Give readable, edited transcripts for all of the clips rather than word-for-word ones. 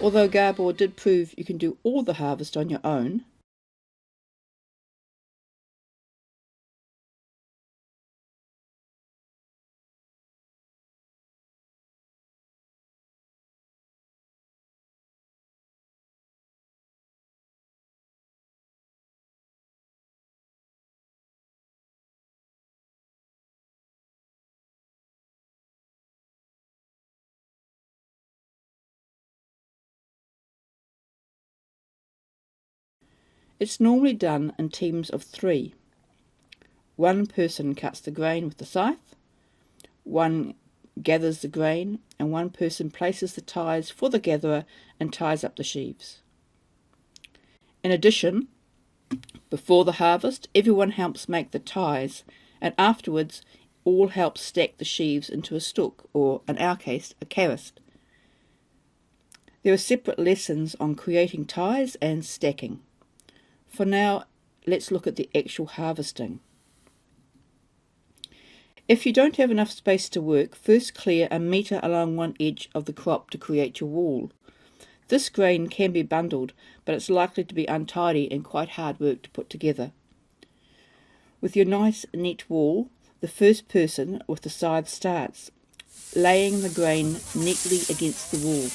Although Gabor did prove you can do all the harvest on your own, it's normally done in teams of 3. One person cuts the grain with the scythe, one gathers the grain, and one person places the ties for the gatherer and ties up the sheaves. In addition, before the harvest, everyone helps make the ties, and afterwards all help stack the sheaves into a stook, or in our case, a carist. There are separate lessons on creating ties and stacking. For now, let's look at the actual harvesting. If you don't have enough space to work, first clear a metre along one edge of the crop to create your wall. This grain can be bundled, but it's likely to be untidy and quite hard work to put together. With your nice neat wall, the first person with the scythe starts, laying the grain neatly against the wall.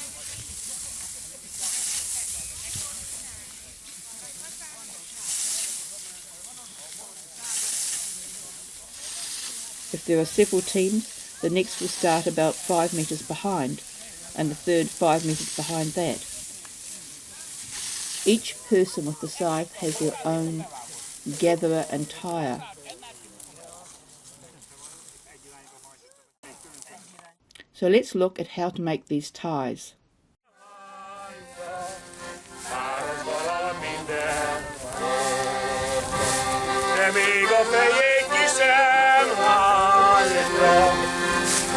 If there are several teams, the next will start about 5 metres behind, and the third 5 metres behind that. Each person with the scythe has their own gatherer and tire. So let's look at how to make these ties.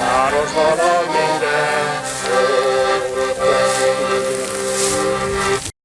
Város valami